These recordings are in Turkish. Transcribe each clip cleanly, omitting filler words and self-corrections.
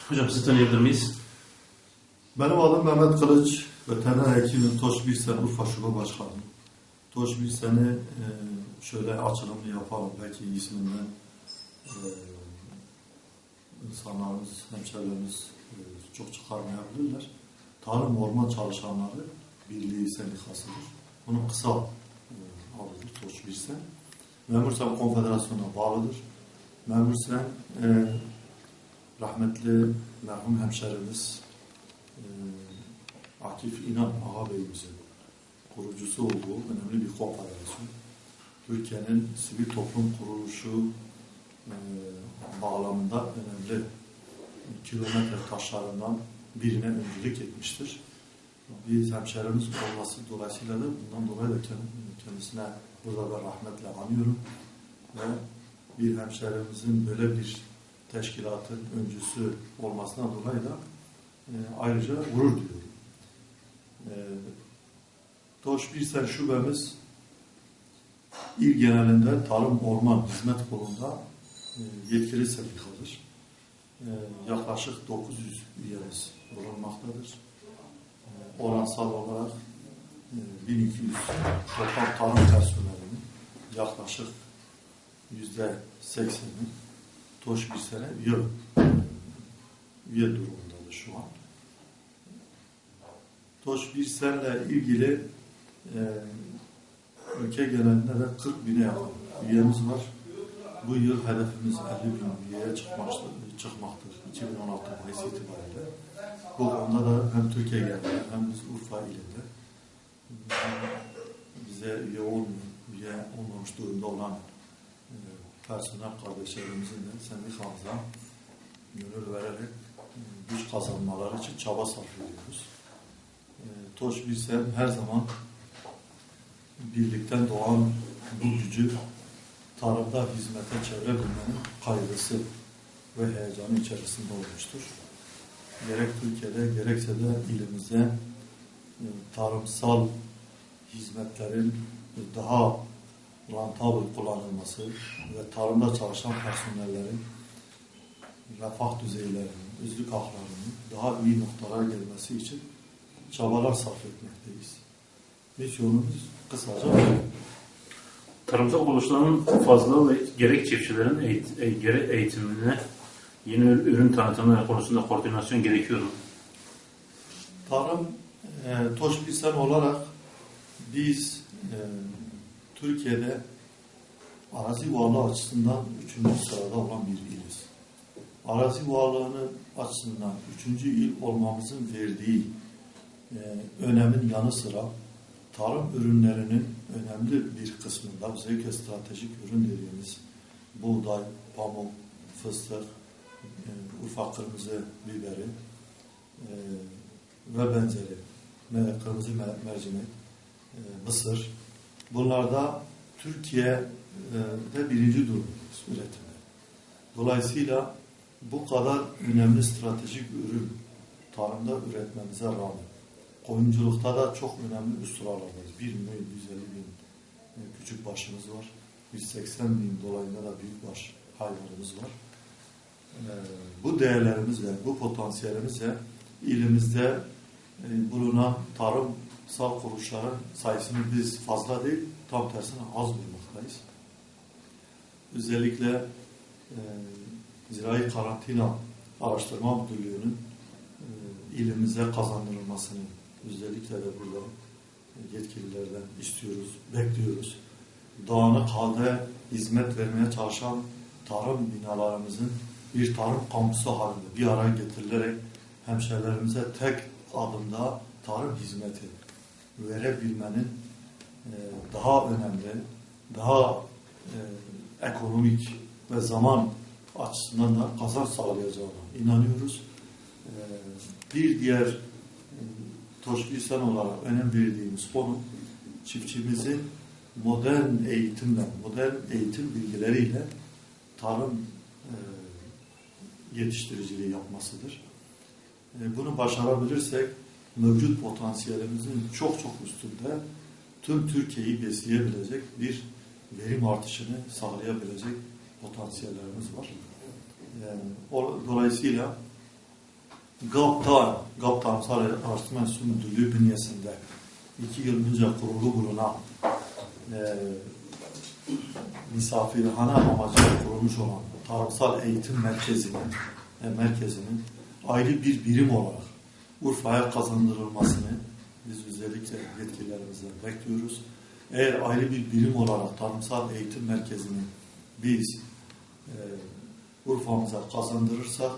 Hocam sizi tanıyabilir miyiz? Benim adım Mehmet Kılıç, veteriner hekimim, Toş Birsen Urfa Şube Başkanı. Toş Birsen'i şöyle açılımını yapalım, belki isminden insanlarımız, hemşehrilerimiz çok çıkarmayabilirler. Tarım Orman Çalışanları Birliği Sendikası'dır. Bunun kısa adıdır Toş Birsen. Memursen Konfederasyon'a bağlıdır. Memursen rahmetli merhum hemşerimiz Akif İnan ağabeyimizin kurucusu olduğu önemli bir konfederasyon. Türkiye'nin sivil toplum kuruluşu bağlamında önemli kilometre taşlarından birine öncülük etmiştir. Biz hemşerimiz olması dolayısıyla da bundan dolayı da kendisine burada da rahmetle anıyorum ve bir hemşerimizin böyle bir teşkilatın öncüsü olmasına dolayı da ayrıca gurur duyuyorum. Toş Birsen şubemiz il genelinde tarım orman hizmet kolunda yetkili sendikadır. Yaklaşık 900 üyemiz bulunmaktadır. Oransal olarak 1200 toplam tarım personelinin yaklaşık %80'i Toş Birsen'e üye durumundadır şu an. Toş Birsen'le ilgili ülke genelinde de 40 bine yakın üyemiz var. Bu yıl hedefimiz 50 bin üyeye çıkmaktır 2016 Mayıs itibariyle. Bu konuda da hem Türkiye genelinde hem biz Urfa ilinde bize üye olmamış durumda olan personel kardeşlerimizin de sendikamıza gönül vererek güç kazanmaları için çaba sarf ediyoruz. Toş Birsen her zaman birlikten doğan bu gücü tarımda hizmete çevirebilmenin kaygısı ve heyecanı içerisinde olmuştur. Gerek Türkiye'de gerekse de ilimizde tarımsal hizmetlerin daha rentable kullanılması ve tarımda çalışan personellerin refah düzeylerinin, özlük haklarının daha iyi noktalara gelmesi için çabalar sarf etmekteyiz. Misyonumuz kısaca Tarımsal kuruluşların fazla ve gerek çiftçilerin eğitimine, yeni ürün tanıtımı konusunda koordinasyon gerekiyor mu? Tarım Toş Birsen olarak biz Türkiye'de arazi varlığı açısından 3. sırada olan bir iliz. Arazi varlığının açısından 3. il olmamızın verdiği önemin yanı sıra tarım ürünlerinin önemli bir kısmında özellikle stratejik ürün dediğimiz buğday, pamuk, fıstık, Urfa kırmızı biberi ve benzeri kırmızı mercimek, mısır. Bunlarda Türkiye'de birinci durumdayız üretimde. Dolayısıyla bu kadar önemli stratejik ürün tarımda üretmemize rağmen koyunculukta da çok önemli üst sıralardayız. 1 milyon 150 bin küçük başımız var. 180 bin dolayında da büyükbaş hayvanımız var. Bu değerlerimizle, bu potansiyelimizle ilimizde bulunan tarımsal kuruluşların sayısını biz fazla değil, tam tersine az bulmaktayız. Özellikle Zirai Karantina Araştırma Müdürlüğü'nün ilimize kazandırılmasını özellikle de burada yetkililerden istiyoruz, bekliyoruz. Dağınık halde hizmet vermeye çalışan tarım binalarımızın bir tarım kampüsü halinde bir araya getirilerek hemşehrilerimize tek adımda tarım hizmeti verebilmenin daha önemli, daha ekonomik ve zaman açısından da kazanç sağlayacağına inanıyoruz. Bir diğer Toş Birsen olarak önem verdiğimiz konu çiftçimizin modern eğitimle, modern eğitim bilgileriyle tarım yetiştiriciliği yapmasıdır. Bunu başarabilirsek mevcut potansiyelimizin çok üstünde tüm Türkiye'yi besleyebilecek bir verim artışını sağlayabilecek potansiyellerimiz var. Dolayısıyla GAP Tarımsal Araştırma Enstitüsü Müdürlüğü bünyesinde 2 yıl önce kurulu bulunan misafirhane amacıyla kurulmuş olan Tarımsal Eğitim Merkezi'nin ayrı bir birim olarak Urfa'ya kazandırılmasını biz özellikle yetkililerimizden bekliyoruz. Eğer ayrı bir birim olarak Tarımsal Eğitim Merkezi'ni biz Urfa'mıza kazandırırsak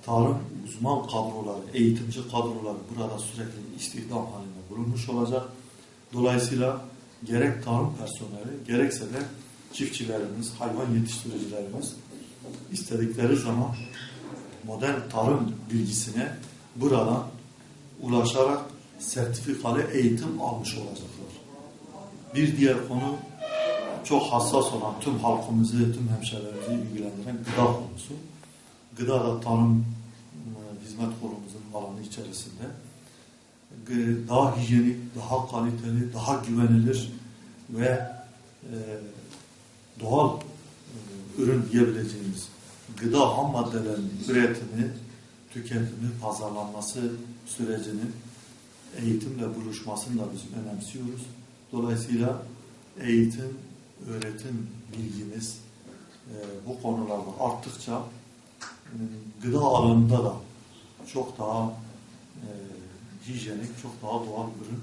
tarım uzman kadroları, eğitimci kadroları burada sürekli istihdam halinde bulunmuş olacak. Dolayısıyla gerek tarım personeli, gerekse de çiftçilerimiz, hayvan yetiştiricilerimiz istedikleri zaman modern tarım bilgisine buradan ulaşarak sertifikalı eğitim almış olacaklar. Bir diğer konu çok hassas olan tüm halkımızı, tüm hemşehrilerimizi ilgilendiren gıda konusu. Gıda da tarım hizmet kolumuzun alanı içerisinde daha hijyenik, daha kaliteli, daha güvenilir ve doğal ürün diyebileceğimiz gıda ham maddelerinin üretimi, tüketimi, pazarlanması sürecinin eğitimle buluşmasını da biz önemsiyoruz. Dolayısıyla eğitim, öğretim bilgimiz bu konularda arttıkça gıda alanında da çok daha hijyenik, çok daha doğal ürün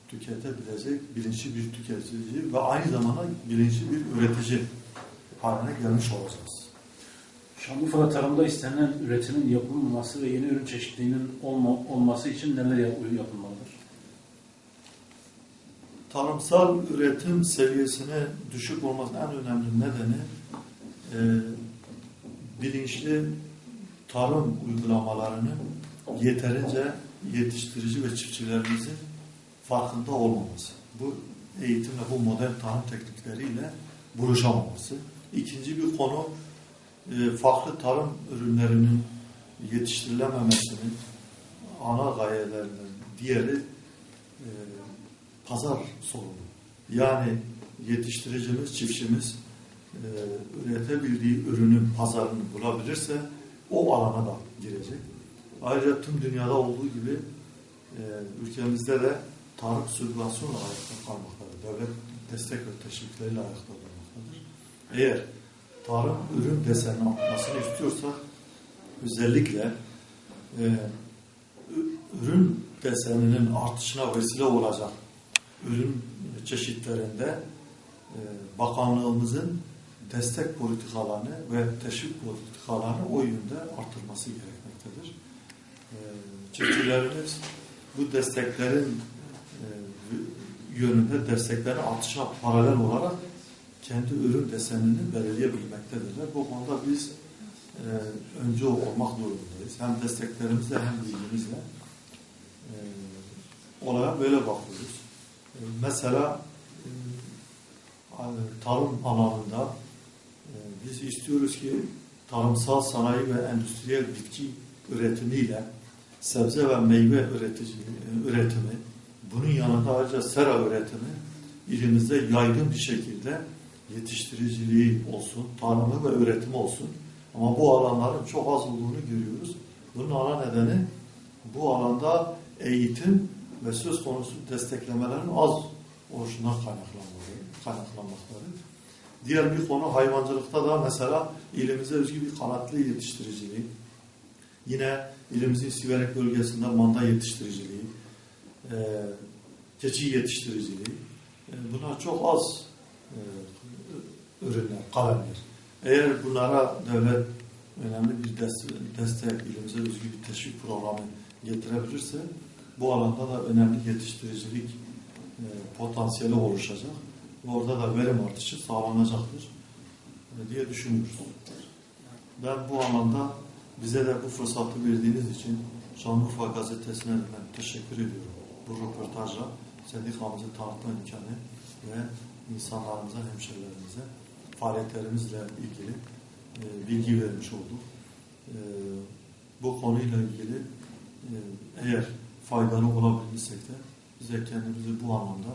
tüketebilecek bilinçli bir tüketici ve aynı zamanda bilinçli bir üretici haline gelmiş olacağız. Şanlıurfa'da tarımda istenilen üretimin yapılmaması ve yeni ürün çeşitliliğinin olması için neler yapılmalıdır? Tarımsal üretim seviyesine düşük olmasının en önemli nedeni bilinçli tarım uygulamalarını yeterince yetiştirici ve çiftçilerimizin farkında olmaması. Bu eğitimle, bu modern tarım teknikleriyle buluşamaması. İkinci bir konu farklı tarım ürünlerinin yetiştirilememesinin ana gayelerinden diğeri pazar sorunu. Yani yetiştiricimiz, çiftçimiz üretebildiği ürünün pazarını bulabilirse o alana da girecek. Ayrıca tüm dünyada olduğu gibi ülkemizde de tarım sübvansiyonla ayakta kalmaktadır. Devlet destek ve teşvikleriyle ayakta kalmaktadır. Eğer tarım ürün deseninin artmasını istiyorsak özellikle ürün deseninin artışına vesile olacak ürün çeşitlerinde bakanlığımızın destek politikalarını ve teşvik politikalarını o yönde artırması gerekmektedir. Çiftçilerimiz bu desteklerin yönünde desteklerin artışına paralel olarak kendi ürün desenini belirleyebilmektedirler. Bu konuda biz öncü olmak durumundayız. Hem desteklerimizle hem bilgimizle olaya böyle bakıyoruz. Mesela tarım alanında biz istiyoruz ki tarımsal sanayi ve endüstriyel bitki üretimiyle sebze ve meyve üretimi, bunun yanında ayrıca sera üretimi ilimizde yaygın bir şekilde yetiştiriciliği olsun, tarımı ve üretimi olsun. Ama bu alanların çok az olduğunu görüyoruz. Bunun ana nedeni bu alanda eğitim ve söz konusu desteklemelerin az oluşundan kaynaklanmaktadır. Diğer bir konu hayvancılıkta da mesela ilimize özgü bir kanatlı yetiştiriciliği, yine ilimizin Siverek bölgesinde manda yetiştiriciliği, keçi yetiştiriciliği, bunlar çok az ürünler, kalemler. Eğer bunlara devlet önemli bir destek, ilimize özgü bir teşvik programı getirebilirse bu alanda da önemli yetiştiricilik potansiyeli oluşacak. Orada da verim artışı sağlanacaktır diye düşünüyoruz. Ben bu anlamda bize de bu fırsatı verdiğiniz için Şanlıurfa Gazetesi'ne ben teşekkür ediyorum. Bu röportajla sendikamızı tanıtma imkanı ve insanlarımıza, hemşehrilerimize faaliyetlerimizle ilgili bilgi vermiş olduk. Bu konuyla ilgili eğer faydalı olabilmişsek de bize kendimizi bu anlamda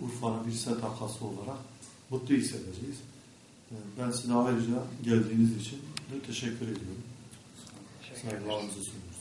Urfa'nın bir STK'sı olarak mutlu hissedeceğiz. Ben size ayrıca geldiğiniz için de teşekkür ediyorum. Saygılarımızı sunuyorum.